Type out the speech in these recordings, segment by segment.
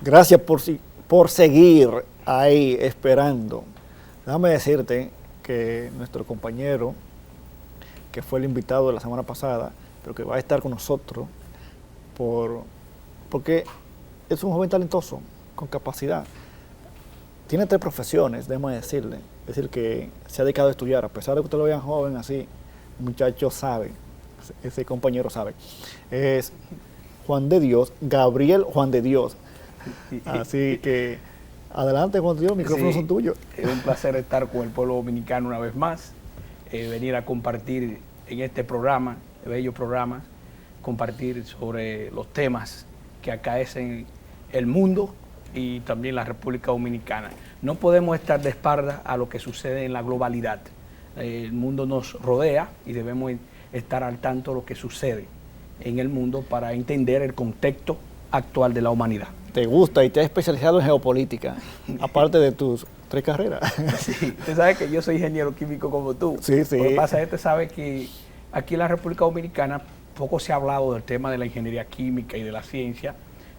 Gracias por seguir ahí esperando. Déjame decirte que nuestro compañero, que fue el invitado de la semana pasada, pero que va a estar con nosotros, porque es un joven talentoso, con capacidad. Tiene 3 profesiones, déjame decirle. Es decir, que se ha dedicado a estudiar, a pesar de que usted lo vean joven así, el muchacho sabe, ese compañero sabe. Es Juan de Dios, Gabriel Juan de Dios. Así que adelante, Juan de Dios, los micrófonos son tuyos. Es un placer estar con el pueblo dominicano una vez más, venir a compartir en este programa, bello programa, compartir sobre los temas que acaecen el mundo y también la República Dominicana. No podemos estar de espaldas a lo que sucede en la globalidad. El mundo nos rodea y debemos estar al tanto de lo que sucede en el mundo para entender el contexto actual de la humanidad. Te gusta y te has especializado en geopolítica, aparte de tus 3 carreras. Sí, usted sabe que yo soy ingeniero químico como tú. Sí, sí. Lo que pasa es que usted sabe que aquí en la República Dominicana poco se ha hablado del tema de la ingeniería química y de la ciencia.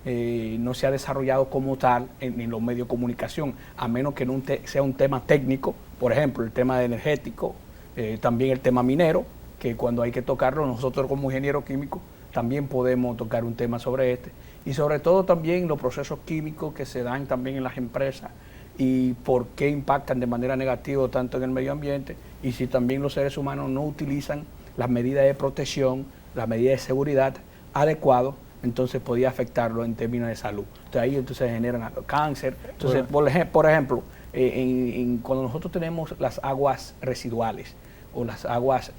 No se ha desarrollado como tal en los medios de comunicación, a menos que no sea un tema técnico, por ejemplo, el tema de energético, también el tema minero, que cuando hay que tocarlo, nosotros como ingenieros químicos también podemos tocar un tema sobre este, y sobre todo también los procesos químicos que se dan también en las empresas y por qué impactan de manera negativa tanto en el medio ambiente, y si también los seres humanos no utilizan las medidas de protección, las medidas de seguridad adecuadas, entonces podía afectarlo en términos de salud. Entonces ahí entonces generan cáncer. Entonces, bueno, por ejemplo, cuando nosotros tenemos las aguas residuales o las aguas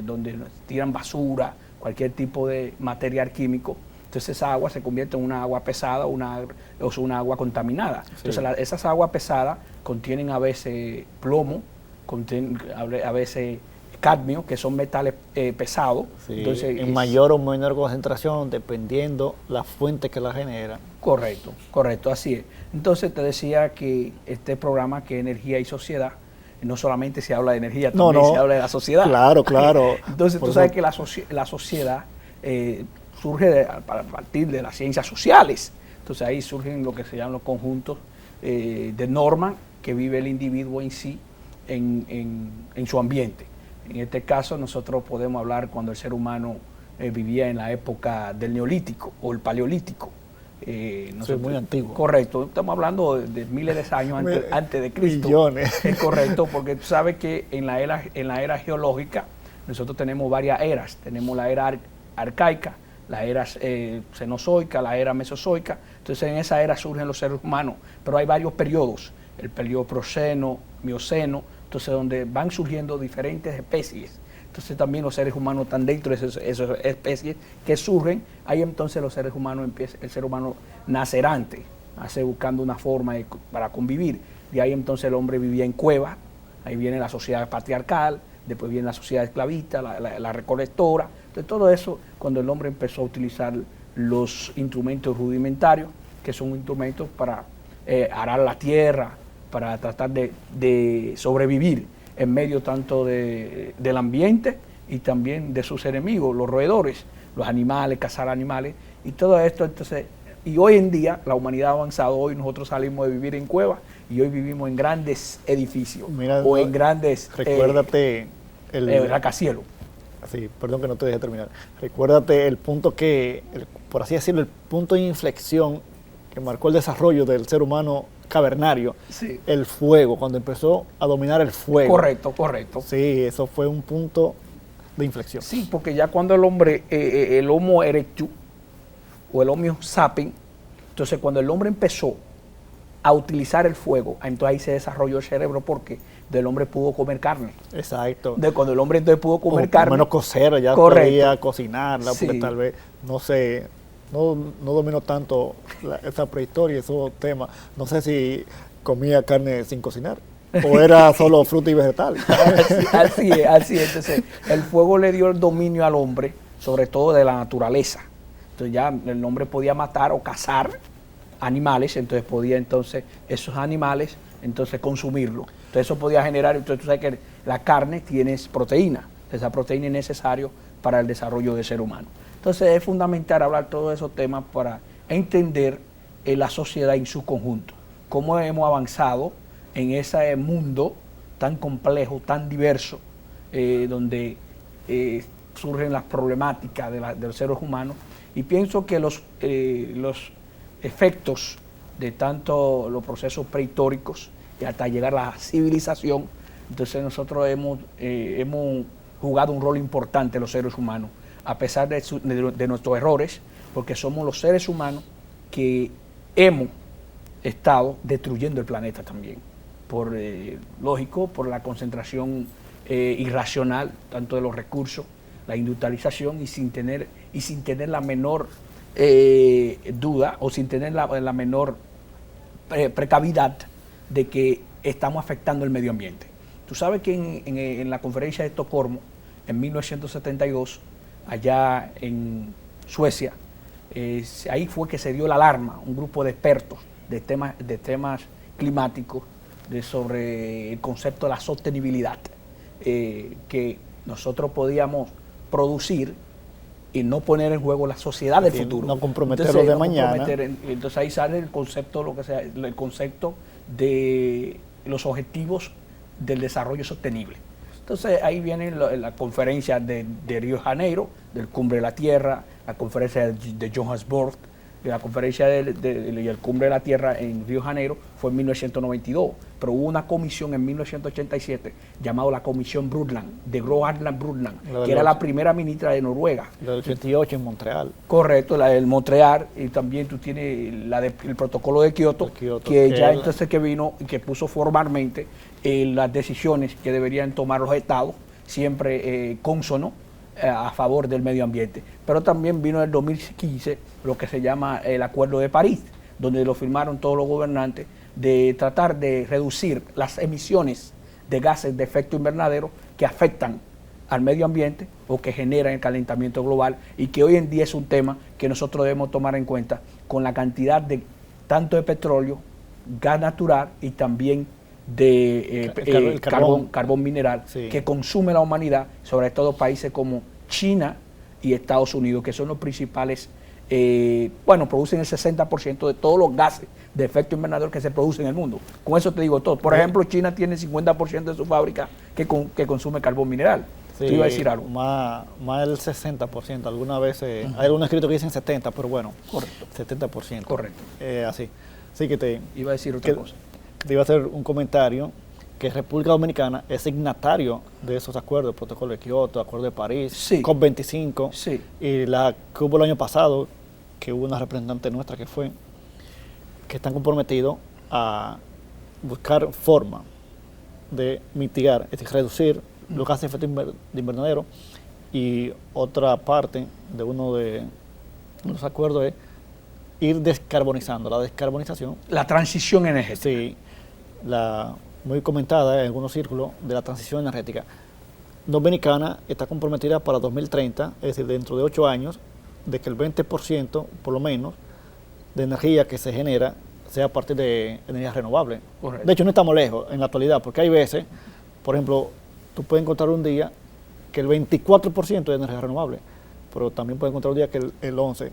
donde tiran basura, cualquier tipo de material químico, entonces esa agua se convierte en una agua pesada o una agua contaminada. Sí. Entonces esas aguas pesadas contienen a veces plomo, contienen a veces cadmio, que son metales pesados. Sí, entonces, en mayor o menor concentración, dependiendo la fuente que la genera. Correcto, correcto, así es. Entonces te decía que este programa, que Energía y Sociedad, no solamente se habla de energía, también se habla de la sociedad. Claro, claro. Entonces tú sabes que la sociedad surge a partir de las ciencias sociales. Entonces ahí surgen lo que se llaman los conjuntos de normas que vive el individuo en sí, en su ambiente. En este caso nosotros podemos hablar cuando el ser humano vivía en la época del Neolítico o el Paleolítico. Eso es muy antiguo. Correcto, estamos hablando de miles de años antes de Cristo. Millones. Es correcto, porque tú sabes que en la era geológica nosotros tenemos varias eras. Tenemos la era arcaica, la era cenozoica, la era mesozoica. Entonces en esa era surgen los seres humanos, pero hay varios periodos. El periodo Proceno, Mioceno, entonces donde van surgiendo diferentes especies. Entonces también los seres humanos están dentro de esas especies que surgen. Ahí entonces los seres humanos el ser humano nace errante, nace buscando una forma para convivir. De ahí entonces el hombre vivía en cuevas. Ahí viene la sociedad patriarcal, después viene la sociedad esclavista, la recolectora. Entonces todo eso, cuando el hombre empezó a utilizar los instrumentos rudimentarios, que son instrumentos para arar la tierra, para tratar de sobrevivir en medio tanto del ambiente y también de sus enemigos, los roedores, los animales, cazar animales y todo esto. Entonces, y hoy en día la humanidad ha avanzado. Hoy nosotros salimos de vivir en cuevas y hoy vivimos en grandes edificios. Mira, o en grandes recuérdate el rascacielos. Sí, perdón que no te deje terminar. Recuérdate el punto por así decirlo, el punto de inflexión que marcó el desarrollo del ser humano cavernario, sí. El fuego, cuando empezó a dominar el fuego. Correcto, correcto. Sí, eso fue un punto de inflexión. Sí, porque ya cuando el hombre, el Homo erectus o el Homo sapiens, entonces cuando el hombre empezó a utilizar el fuego, entonces ahí se desarrolló el cerebro, porque del hombre pudo comer carne. Exacto. Cuando el hombre entonces pudo comer carne. Por menos cocer, ya podía cocinarla, sí. Porque tal vez, no sé, no domino tanto esa prehistoria, esos temas. No sé si comía carne sin cocinar o era solo fruta y vegetal. Así es. Entonces, el fuego le dio el dominio al hombre, sobre todo de la naturaleza. Entonces ya el hombre podía matar o cazar animales, entonces podía esos animales consumirlo. Entonces eso podía generar, entonces tú sabes que la carne tiene proteína. Esa proteína es necesaria para el desarrollo del ser humano. Entonces es fundamental hablar todos esos temas para entender la sociedad en su conjunto. Cómo hemos avanzado en ese mundo tan complejo, tan diverso, donde surgen las problemáticas de los seres humanos. Y pienso que los efectos de tanto los procesos prehistóricos y hasta llegar a la civilización, entonces nosotros hemos jugado un rol importante los seres humanos, a pesar de nuestros errores, porque somos los seres humanos que hemos estado destruyendo el planeta también, lógico, por la concentración irracional tanto de los recursos, la industrialización, y sin tener la menor duda, o sin tener la menor precavidad de que estamos afectando el medio ambiente. Tú sabes que en la conferencia de Estocolmo, en 1972, allá en Suecia, ahí fue que se dio la alarma, un grupo de expertos de temas climáticos, sobre el concepto de la sostenibilidad, que nosotros podíamos producir y no poner en juego la sociedad del futuro. No comprometerlo de mañana. Entonces ahí sale el concepto, el concepto de los objetivos del desarrollo sostenible. Entonces ahí viene la conferencia de Río de Janeiro, del Cumbre de la Tierra, la conferencia de Johannesburg, la conferencia del Cumbre de la Tierra en Río de Janeiro fue en 1992, pero hubo una comisión en 1987 llamada la Comisión Brundtland, de Gro Harlem Brundtland, que era la primera ministra de Noruega. La del 88 en Montreal. Correcto, la del Montreal, y también tú tienes el protocolo de Kioto, que ya entonces que vino y que puso formalmente las decisiones que deberían tomar los estados, siempre cónsono a favor del medio ambiente. Pero también vino en el 2015 lo que se llama el Acuerdo de París, donde lo firmaron todos los gobernantes, de tratar de reducir las emisiones de gases de efecto invernadero que afectan al medio ambiente o que generan el calentamiento global, y que hoy en día es un tema que nosotros debemos tomar en cuenta con la cantidad de tanto de petróleo, gas natural y también de carbón mineral, sí, que consume la humanidad, sobre todo países como China y Estados Unidos, que son los principales, producen el 60% de todos los gases de efecto invernadero que se producen en el mundo. Con eso te digo todo. Por ejemplo, China tiene 50% de su fábrica que consume carbón mineral. Sí, tú ibas a decir algo. Más del 60%. Algunas veces, hay algunos escritos que dicen 70%, pero bueno, correcto, 70%. Correcto. Así que te iba a decir otra cosa. Te iba a hacer un comentario, que República Dominicana es signatario de esos acuerdos, el Protocolo de Kioto, Acuerdo de París, sí, COP25, sí, y la que hubo el año pasado, que hubo una representante nuestra que están comprometidos a buscar forma de mitigar, es decir, reducir los gases de efecto de invernadero. Y otra parte de uno de los acuerdos es ir descarbonizando, la descarbonización. La transición energética. Sí, muy comentada en algunos círculos de la transición energética. Dominicana está comprometida para 2030, es decir, dentro de 8 años, de que el 20% por lo menos de energía que se genera sea a partir de energías renovables. Correcto. De hecho, no estamos lejos en la actualidad, porque hay veces, por ejemplo, tú puedes encontrar un día que el 24% de energía renovable, pero también puedes encontrar un día que el 11%.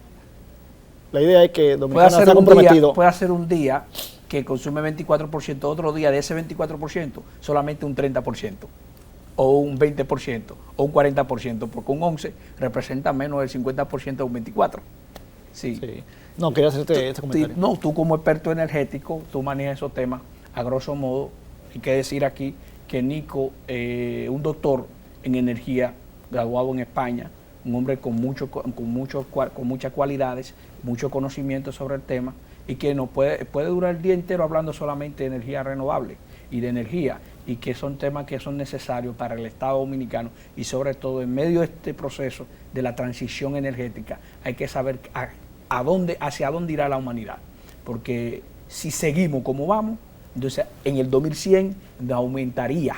La idea es que Dominicana se ha comprometido. Puede ser un día que consume 24%, otro día de ese 24%, solamente un 30%, o un 20%, o un 40%, porque un 11 representa menos del 50% de un 24%. Sí. No, quería hacerte este comentario. No, tú como experto energético, tú manejas esos temas. A grosso modo, hay que decir aquí que Nico, un doctor en energía, graduado en España, un hombre con muchas cualidades, mucho conocimiento sobre el tema, y que no puede durar el día entero hablando solamente de energía renovable y de energía, y que son temas que son necesarios para el Estado dominicano, y sobre todo en medio de este proceso de la transición energética hay que saber hacia dónde irá la humanidad, porque si seguimos como vamos, entonces en el 2100 aumentaría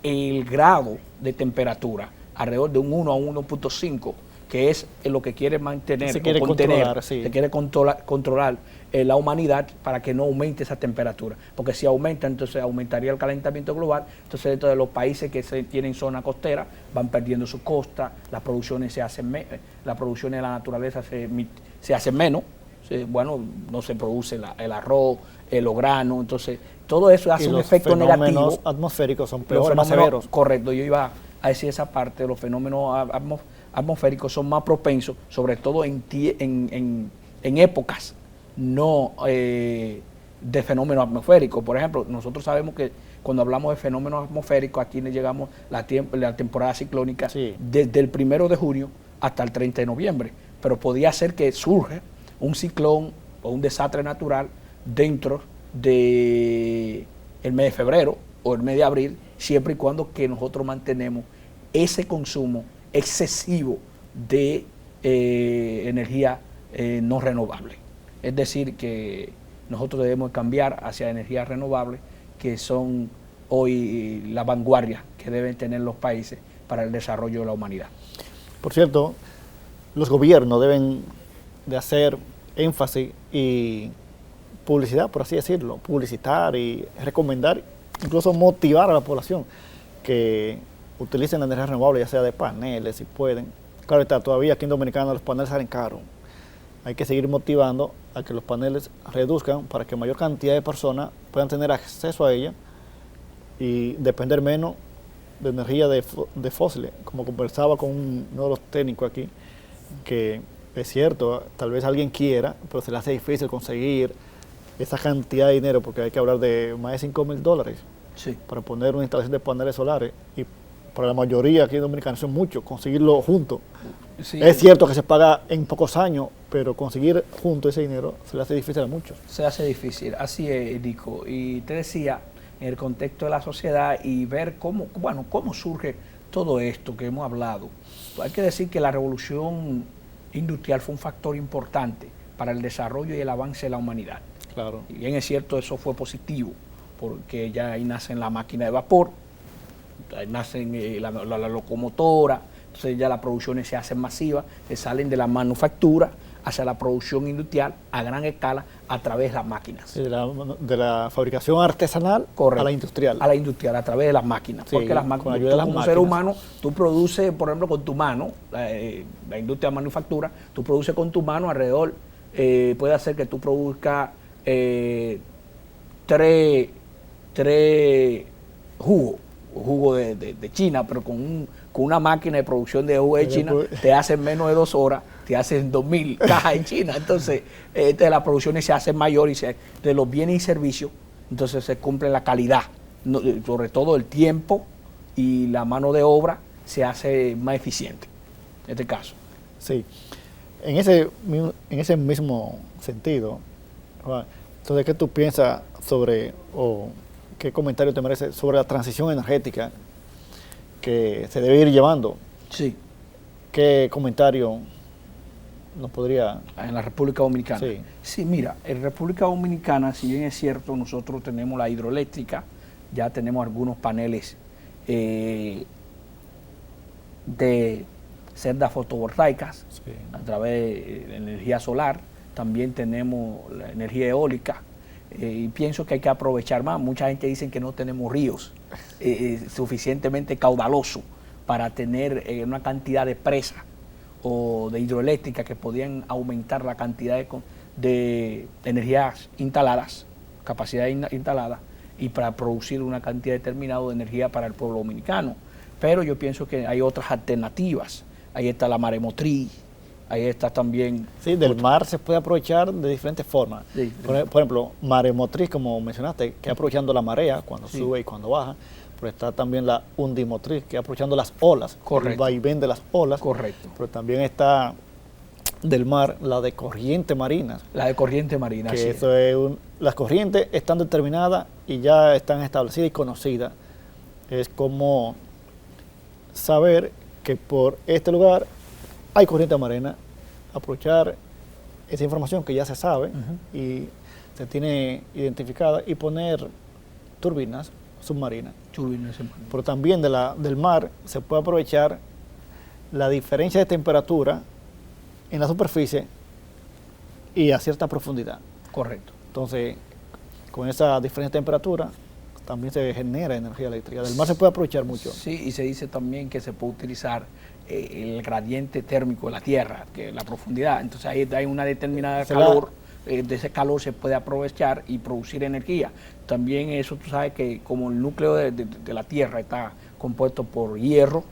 el grado de temperatura alrededor de un 1 a 1.5, que es lo que quiere mantener, se quiere controlar la humanidad, para que no aumente esa temperatura, porque si aumenta, entonces aumentaría el calentamiento global. Entonces, dentro de los países que tienen zona costera van perdiendo su costa, las producciones de la naturaleza se hacen menos, bueno, no se produce el arroz, los granos, entonces todo eso hace un efecto negativo. Los fenómenos atmosféricos son peores, más severos. Correcto, yo iba a decir esa parte, los fenómenos atmosféricos son más propensos, sobre todo en épocas no de fenómenos atmosféricos. Por ejemplo, nosotros sabemos que cuando hablamos de fenómenos atmosféricos, aquí le llegamos la temporada ciclónica desde el 1 de junio hasta el 30 de noviembre, pero podía ser que surge un ciclón o un desastre natural dentro del mes de febrero o el mes de abril, siempre y cuando que nosotros mantenemos ese consumo excesivo de energía no renovable. Es decir, que nosotros debemos cambiar hacia energías renovables, que son hoy la vanguardia que deben tener los países para el desarrollo de la humanidad. Por cierto, los gobiernos deben de hacer énfasis y publicidad, por así decirlo, publicitar y recomendar, incluso motivar a la población que utilicen la energía renovable, ya sea de paneles, si pueden. Claro está, todavía aquí en Dominicana los paneles salen caros. Hay que seguir motivando a que los paneles reduzcan para que mayor cantidad de personas puedan tener acceso a ella y depender menos de energía de fósiles. Como conversaba con uno de los técnicos aquí, que es cierto, tal vez alguien quiera, pero se le hace difícil conseguir esa cantidad de dinero, porque hay que hablar de más de $5,000 para poner una instalación de paneles solares, y para la mayoría aquí en Dominicana son muchos, conseguirlo juntos. Sí. Es cierto que se paga en pocos años, pero conseguir junto ese dinero se le hace difícil a muchos. Se hace difícil, así es, Nico. Y te decía, en el contexto de la sociedad y ver cómo surge todo esto que hemos hablado. Hay que decir que la revolución industrial fue un factor importante para el desarrollo y el avance de la humanidad. Claro. Y bien es cierto, eso fue positivo, porque ya ahí nacen la máquina de vapor, ahí nacen la locomotora, entonces ya las producciones se hacen masivas, se salen de la manufactura hacia la producción industrial a gran escala a través de las máquinas. Sí, de la fabricación artesanal. Correcto, a la industrial. A la industrial, a través de las máquinas. Sí, porque las máquinas, tú como ser humano, tú produces, por ejemplo, con tu mano, la industria de manufactura, tú produces con tu mano alrededor, puede hacer que tú produzcas tres jugo de China, pero con una máquina de producción de jugo de China te hacen menos de 2 horas, te hacen 2.000 cajas en China. Entonces, las producciones se hacen mayor y de los bienes y servicios, entonces se cumple la calidad, sobre todo el tiempo y la mano de obra se hace más eficiente, en este caso. Sí, en ese mismo sentido, entonces, ¿qué tú piensas sobre, o qué comentario te merece sobre la transición energética que se debe ir llevando? Sí. ¿Qué comentario nos podría...? En la República Dominicana. Sí. Sí, mira, en República Dominicana, si bien es cierto, nosotros tenemos la hidroeléctrica, ya tenemos algunos paneles de celdas fotovoltaicas a través de energía solar, también tenemos la energía eólica, y pienso que hay que aprovechar más. Mucha gente dice que no tenemos ríos suficientemente caudalosos para tener una cantidad de presas o de hidroeléctrica que podían aumentar la cantidad de energías instaladas, capacidad instalada, y para producir una cantidad determinada de energía para el pueblo dominicano. Pero yo pienso que hay otras alternativas. Ahí está la maremotriz, ahí está también... Sí, del mar se puede aprovechar de diferentes formas. Sí. Por ejemplo, maremotriz, como mencionaste, que aprovechando la marea cuando sube y cuando baja. Pero está también la undimotriz, que aprovechando las olas, el vaivén de las olas. Correcto. Pero también está del mar la de corriente marina. La de corriente marina, que eso es las corrientes están determinadas y ya están establecidas y conocidas. Es como saber que por este lugar hay corriente marina, aprovechar esa información que ya se sabe y se tiene identificada y poner turbinas submarinas. Pero también del mar se puede aprovechar la diferencia de temperatura en la superficie y a cierta profundidad. Correcto. Entonces, con esa diferencia de temperatura también se genera energía eléctrica. Del mar se puede aprovechar mucho. Sí, y se dice también que se puede utilizar el gradiente térmico de la tierra, que es la profundidad. Entonces ahí hay una determinada calor, de ese calor se puede aprovechar y producir energía. También eso, tú sabes que como el núcleo de la tierra está compuesto por hierro,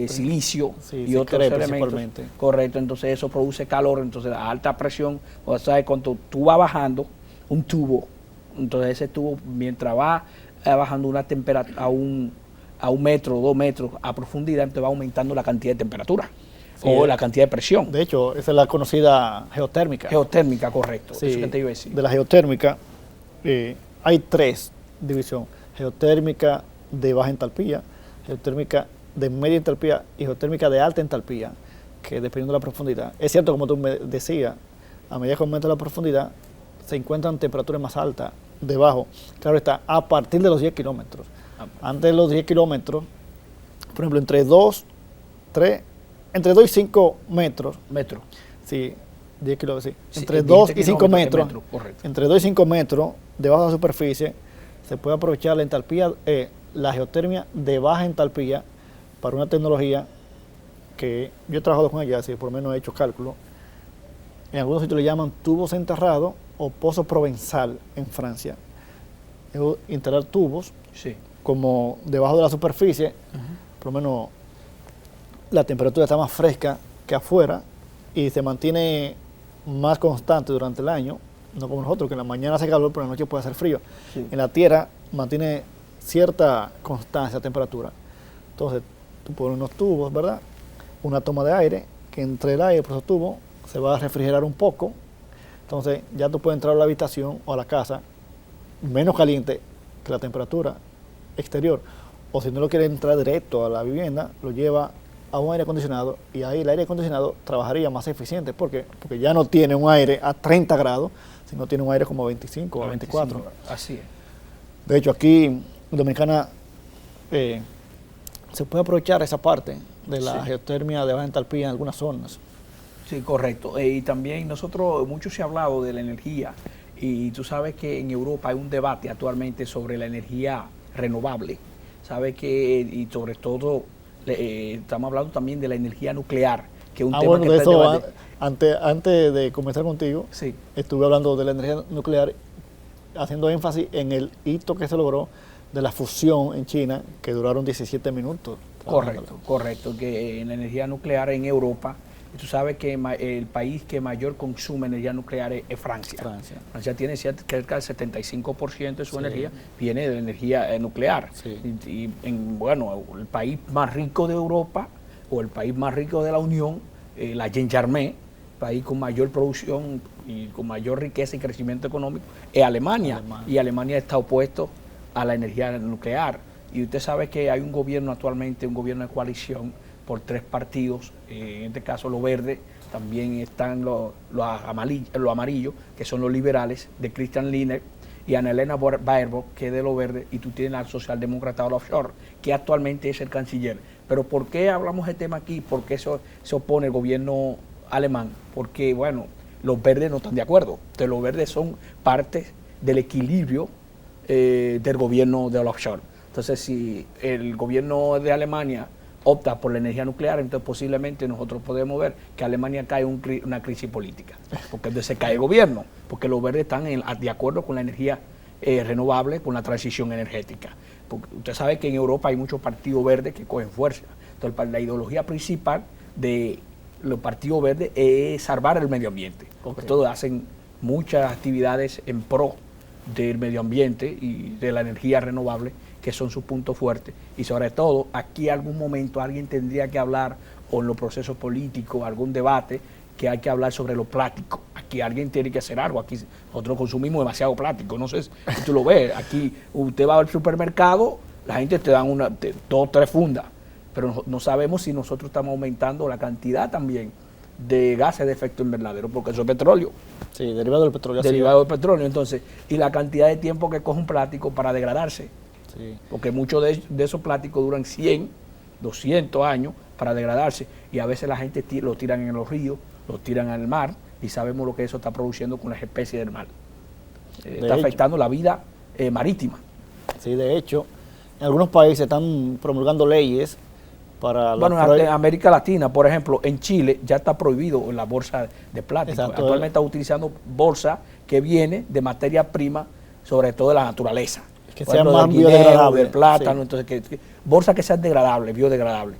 silicio y otros elementos. Correcto, entonces eso produce calor, entonces a alta presión, o sea, cuando tú vas bajando un tubo, entonces ese tubo mientras va bajando una temperatura a un metro, 2 metros a profundidad, entonces va aumentando la cantidad de temperatura o la cantidad de presión. De hecho, esa es la conocida geotérmica. Geotérmica, correcto. Sí, eso que te iba a decir. De la geotérmica hay 3 divisiones: geotérmica de baja entalpía, geotérmica de media entalpía y geotérmica de alta entalpía, que dependiendo de la profundidad. Es cierto, como tú me decías, a medida que aumenta la profundidad, se encuentran temperaturas más altas debajo. Claro está, a partir de los 10 kilómetros. Antes de los 10 kilómetros, por ejemplo, entre 2 y 5 metros. Sí, 10 kilómetros, sí. Entre 2 y 5 metros. Entre 2 y 5 metros debajo de la superficie se puede aprovechar la entalpía, la geotermia de baja entalpía para una tecnología que yo he trabajado con ella, así por lo menos he hecho cálculo. En algunos sitios le llaman tubos enterrados o pozo provenzal en Francia. Es instalar tubos como debajo de la superficie, por lo menos la temperatura está más fresca que afuera y se mantiene más constante durante el año, no como nosotros, que en la mañana hace calor, pero en la noche puede hacer frío. En la tierra mantiene cierta constancia de temperatura. Entonces, tú pones unos tubos, ¿verdad? Una toma de aire, que entre el aire por esos tubos se va a refrigerar un poco. Entonces, ya tú puedes entrar a la habitación o a la casa menos caliente que la temperatura exterior. O si no lo quiere entrar directo a la vivienda, lo lleva a un aire acondicionado y ahí el aire acondicionado trabajaría más eficiente. ¿Por qué? Porque ya no tiene un aire a 30 grados, sino tiene un aire como 25 o 24. Así es. De hecho, aquí en Dominicana se puede aprovechar esa parte de la geotermia de baja entalpía en algunas zonas. Sí, correcto. Y también mucho se ha hablado de la energía y tú sabes que en Europa hay un debate actualmente sobre la energía renovable. Sabes que, y sobre todo, estamos hablando también de la energía nuclear, que es un tema que de eso, antes de comenzar contigo, estuve hablando de la energía nuclear, haciendo énfasis en el hito que se logró de la fusión en China, que duraron 17 minutos. Correcto, que en la energía nuclear en Europa, tú sabes que el país que mayor consume energía nuclear es Francia. Francia tiene cerca del 75% de su energía viene de la energía nuclear. Bueno, el país más rico de Europa o el país más rico de la Unión, la Gendarme, país con mayor producción y con mayor riqueza y crecimiento económico, es Alemania. Y Alemania está opuesto a la energía nuclear. Y usted sabe que hay un gobierno actualmente, un gobierno de coalición por 3 partidos, en este caso los verdes, también están los amarillos, que son los liberales, de Christian Lindner, y Annalena Baerbock, que es de los verdes, y tú tienes al socialdemócrata Olaf Scholz, que actualmente es el canciller. Pero ¿por qué hablamos de tema aquí? ¿Por qué se opone el gobierno alemán? Porque, bueno, los verdes no están de acuerdo. Entonces, los verdes son parte del equilibrio del gobierno de Olaf Scholz. Entonces, si el gobierno de Alemania opta por la energía nuclear, entonces posiblemente nosotros podemos ver que Alemania cae en una crisis política, porque entonces se cae el gobierno, porque los verdes están de acuerdo con la energía renovable, con la transición energética. Porque usted sabe que en Europa hay muchos partidos verdes que cogen fuerza. Entonces, la ideología principal de los partidos verdes es salvar el medio ambiente. Entonces, hacen muchas actividades en pro del medio ambiente y de la energía renovable, que son sus puntos fuertes. Y sobre todo, aquí algún momento alguien tendría que hablar, o en los procesos políticos, algún debate, que hay que hablar sobre lo plástico. Aquí alguien tiene que hacer algo. Aquí nosotros consumimos demasiado plástico. No sé si tú lo ves. Aquí usted va al supermercado, la gente te dan 2 o 3 fundas, pero no sabemos si nosotros estamos aumentando la cantidad también de gases de efecto invernadero, porque eso es petróleo. Sí, derivado del petróleo. Derivado del petróleo, entonces, y la cantidad de tiempo que coge un plástico para degradarse. Porque muchos de esos plásticos duran 100, 200 años para degradarse, y a veces la gente lo tiran en los ríos, lo tiran al mar, y sabemos lo que eso está produciendo con las especies del mar. Está afectando la vida marítima. Sí, de hecho, en algunos países están promulgando leyes para Bueno, en América Latina, por ejemplo, en Chile ya está prohibido la bolsa de plástico. Exacto. Actualmente está utilizando bolsa que viene de materia prima, sobre todo de la naturaleza. Que Por sean ejemplo, más del guineo, biodegradables. del plátano, Sí. entonces bolsa que sean degradables, biodegradables.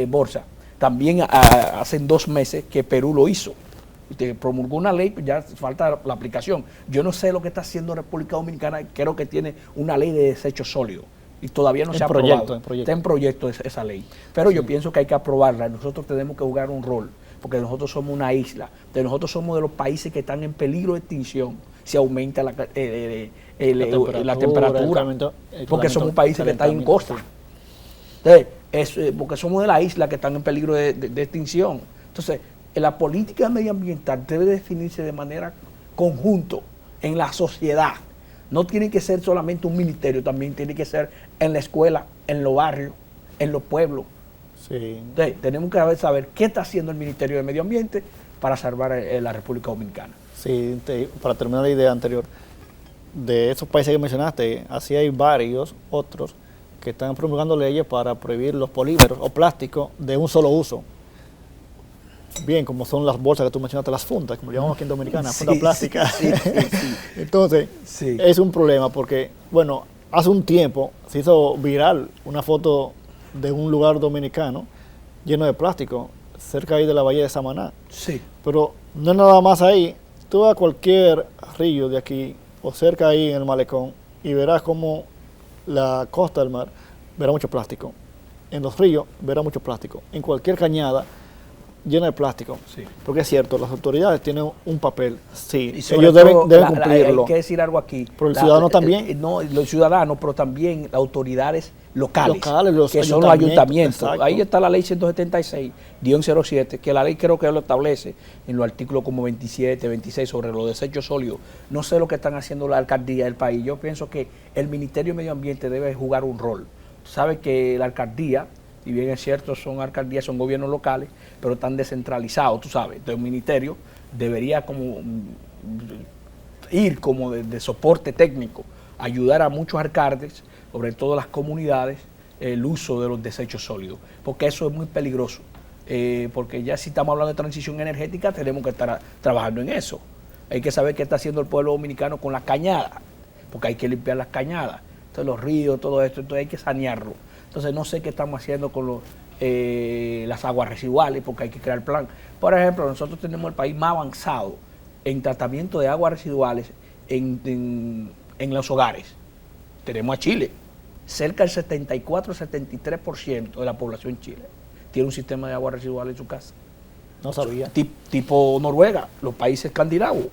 Bolsa. También hace 2 meses que Perú lo hizo. Promulgó una ley, ya falta la aplicación. Yo no sé lo que está haciendo República Dominicana, creo que tiene una ley de desechos sólidos y todavía no se ha aprobado. Está en proyecto esa ley. Pero yo pienso que hay que aprobarla. Nosotros tenemos que jugar un rol, porque nosotros somos una isla. Nosotros somos de los países que están en peligro de extinción si aumenta la temperatura, porque somos países que están en costa. Entonces, porque somos de la isla que están en peligro de extinción. Entonces, la política medioambiental debe definirse de manera conjunto en la sociedad. No tiene que ser solamente un ministerio, también tiene que ser en la escuela, en los barrios, en los pueblos. Sí. Entonces, tenemos que saber qué está haciendo el Ministerio de Medio Ambiente para salvar la República Dominicana. Sí, para terminar la idea anterior, de esos países que mencionaste, así hay varios otros que están promulgando leyes para prohibir los polímeros o plásticos de un solo uso. Bien, como son las bolsas que tú mencionaste, las fundas, como llamamos aquí en Dominicana, funda plástica. Sí. Entonces, es un problema porque, bueno, hace un tiempo se hizo viral una foto de un lugar dominicano lleno de plástico, cerca ahí de la bahía de Samaná. Sí. Pero no es nada más ahí. Tú vas a cualquier río de aquí o cerca ahí en el malecón y verás como la costa del mar verá mucho plástico. En los ríos verá mucho plástico. En cualquier cañada llena de plástico. Sí. Porque es cierto, las autoridades tienen un papel, sí, Y ellos deben cumplirlo. Hay que decir algo aquí. Pero el ciudadano también. No, los ciudadanos, pero también las autoridades locales, los que son los ayuntamientos. Exacto. Ahí está la ley 176-07, que la ley creo que lo establece en los artículos como 27, 26 sobre los desechos sólidos. No sé lo que están haciendo la alcaldía del país. Yo pienso que el Ministerio de Medio Ambiente debe jugar un rol. Sabe que la alcaldía, y bien es cierto, son alcaldías, son gobiernos locales, pero están descentralizados, tú sabes. Entonces el ministerio debería como ir como de soporte técnico, ayudar a muchos alcaldes, sobre todo las comunidades, el uso de los desechos sólidos, porque eso es muy peligroso. Porque ya si estamos hablando de transición energética, tenemos que estar trabajando en eso. Hay que saber qué está haciendo el pueblo dominicano con las cañadas, porque hay que limpiar las cañadas, entonces los ríos, todo esto, entonces hay que sanearlo. Entonces no sé qué estamos haciendo con las aguas residuales, porque hay que crear plan. Por ejemplo, nosotros tenemos el país más avanzado en tratamiento de aguas residuales en los hogares. Tenemos a Chile. Cerca del 74-73% de la población en Chile tiene un sistema de aguas residuales en su casa. No sabía. Tipo Noruega, los países escandinavos.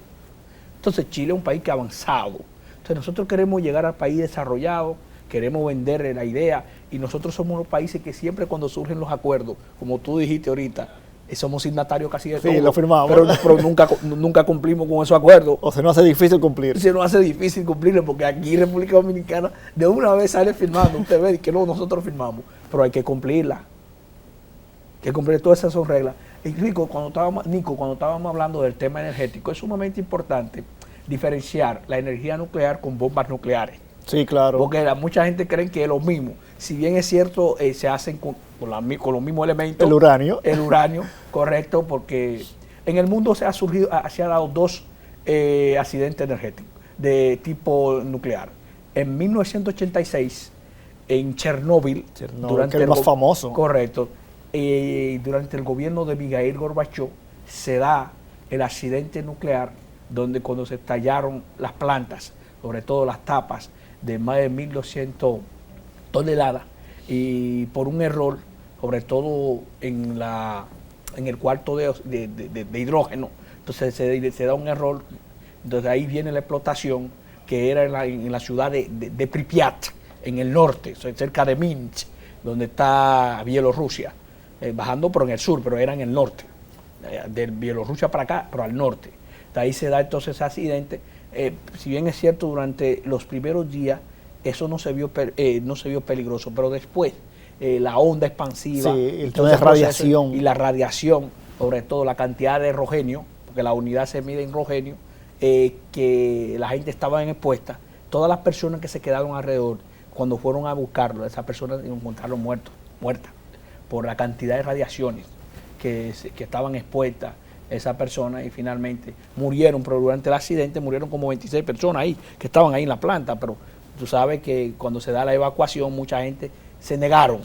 Entonces Chile es un país que ha avanzado. Entonces nosotros queremos llegar al país desarrollado, queremos venderle la idea, y nosotros somos los países que siempre cuando surgen los acuerdos, como tú dijiste ahorita, somos signatarios casi de todo. Sí, lo firmamos. Pero nunca cumplimos con esos acuerdos. O se nos hace difícil cumplir. Se nos hace difícil cumplirlo, porque aquí en República Dominicana de una vez sale firmando, usted ve que no, nosotros firmamos, pero hay que cumplirla. Hay que cumplir, todas esas son reglas. Y Nico, cuando estábamos hablando del tema energético, es sumamente importante diferenciar la energía nuclear con bombas nucleares. Sí, claro. Porque mucha gente cree que es lo mismo. Si bien es cierto, se hacen con los mismos elementos. El uranio. El uranio, correcto, porque en el mundo se ha dado 2 accidentes energéticos de tipo nuclear. En 1986, en Chernóbil, durante el más famoso. Correcto. Durante el gobierno de Mikhail Gorbachev se da el accidente nuclear, donde cuando se estallaron las plantas, sobre todo las tapas, de más de 1.200 toneladas, y por un error, sobre todo en el cuarto de hidrógeno, entonces se da un error, entonces ahí viene la explotación, que era en la ciudad de Pripyat, en el norte, cerca de Minsk, donde está Bielorrusia, bajando pero en el sur, pero era en el norte, de Bielorrusia para acá, pero al norte. De ahí se da entonces ese accidente. Si bien es cierto, durante los primeros días eso no se vio peligroso, pero después la onda expansiva, el tema de radiación, y la radiación, sobre todo la cantidad de hidrógeno, porque la unidad se mide en hidrógeno, que la gente estaba expuesta, todas las personas que se quedaron alrededor cuando fueron a buscarlo, esas personas encontraron muertas, por la cantidad de radiaciones que estaban expuestas esas personas, y finalmente murieron, pero durante el accidente murieron como 26 personas ahí, que estaban ahí en la planta, pero tú sabes que cuando se da la evacuación mucha gente se negaron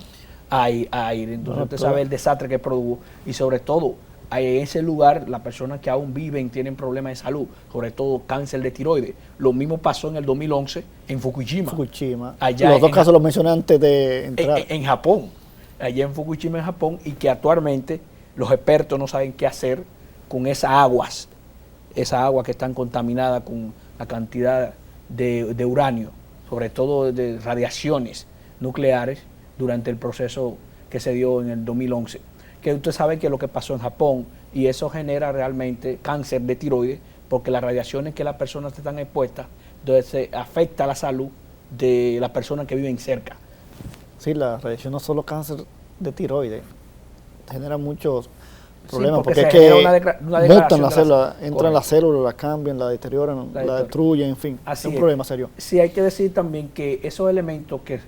a ir. Entonces usted sabe el desastre que produjo, y sobre todo en ese lugar las personas que aún viven tienen problemas de salud, sobre todo cáncer de tiroides. Lo mismo pasó en el 2011 en Fukushima. Allá los dos casos los mencioné antes de entrar. En Japón, allá en Fukushima, en Japón, y que actualmente los expertos no saben qué hacer con esas aguas que están contaminadas con la cantidad de uranio, sobre todo de radiaciones nucleares, durante el proceso que se dio en el 2011. Que usted sabe que lo que pasó en Japón, y eso genera realmente cáncer de tiroides, porque las radiaciones que las personas están expuestas, entonces afecta la salud de las personas que viven cerca. Sí, la radiación no solo cáncer de tiroides, genera muchos problemas, porque es que mutan las células, entran las células, las cambian, la deterioran, la destruyen, en fin, es un problema serio. Sí, hay que decir también que esos elementos que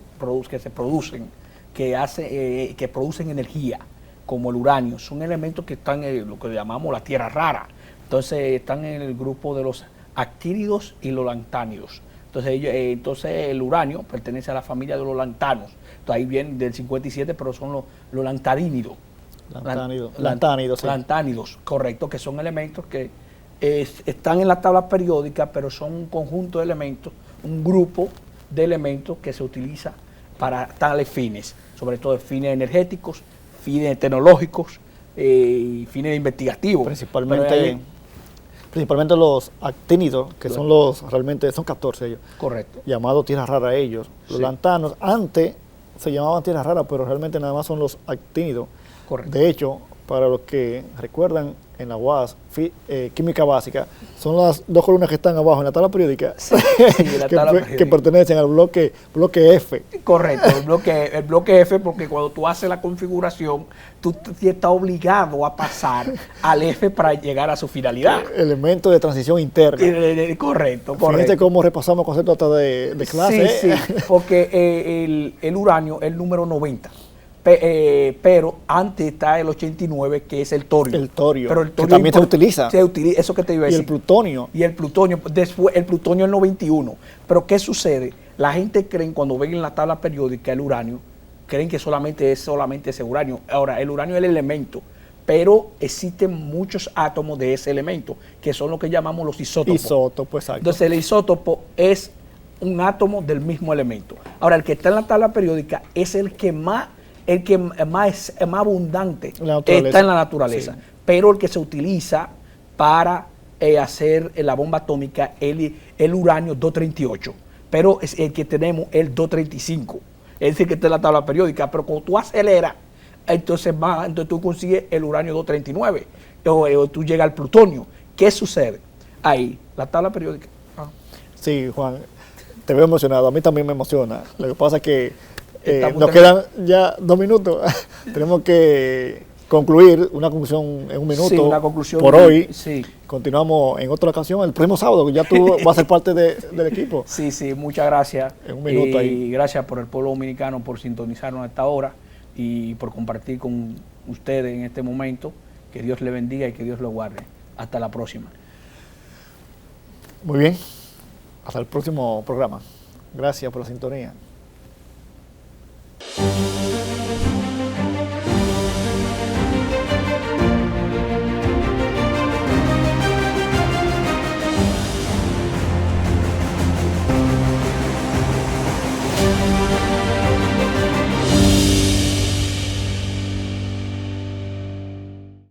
se producen, que producen energía, como el uranio, son elementos que están en lo que llamamos la tierra rara. Entonces están en el grupo de los actínidos y los lantánidos. Entonces el uranio pertenece a la familia de los lantanos. Entonces ahí viene del 57, pero son los lantanídeos. Lantánidos, correcto, que son elementos que están en la tabla periódica, pero son un conjunto de elementos, un grupo de elementos que se utiliza para tales fines, sobre todo fines energéticos, fines tecnológicos, fines investigativos. Principalmente los actínidos, que son realmente son 14 ellos. Correcto. Llamados tierra rara ellos. Los lantanos, antes se llamaban tierra rara, pero realmente nada más son los actínidos. Correcto. De hecho, para los que recuerdan, en la UAS, química básica, son las dos columnas que están abajo en la tabla periódica, que pertenecen al bloque F. Correcto, el bloque F, porque cuando tú haces la configuración, tú estás obligado a pasar al F para llegar a su finalidad. Elemento de transición interna. Correcto. Fíjate cómo repasamos conceptos hasta de clase. Sí, porque el uranio es el número 90. Pero antes está el 89, que es el torio. El torio, pero el torio que también se utiliza. Eso que te iba a decir. Y el plutonio. Después el plutonio es el 91. Pero ¿qué sucede? La gente cree, cuando ven en la tabla periódica el uranio, creen que solamente es ese uranio. Ahora, el uranio es el elemento, pero existen muchos átomos de ese elemento, que son lo que llamamos los isótopos. Isótopos, exacto. Entonces el isótopo es un átomo del mismo elemento. Ahora, el que está en la tabla periódica es el que más abundante está en la naturaleza, sí. Pero el que se utiliza para hacer la bomba atómica el uranio 238, pero es el que tenemos el 235, es decir, que está en la tabla periódica, pero cuando tú aceleras, entonces tú consigues el uranio 239, o tú llegas al plutonio. ¿Qué sucede? Ahí, la tabla periódica. Sí, Juan, te veo emocionado, a mí también me emociona. Lo que pasa es que nos quedan ya 2 minutos. Tenemos que concluir una conclusión en 1 minuto. Sí, una conclusión por hoy. Sí. Continuamos en otra ocasión el próximo sábado, que ya tú vas a ser parte del equipo. Sí, muchas gracias. En 1 minuto ahí. Y gracias por el pueblo dominicano, por sintonizarnos a esta hora y por compartir con ustedes en este momento. Que Dios le bendiga y que Dios lo guarde. Hasta la próxima. Muy bien. Hasta el próximo programa. Gracias por la sintonía.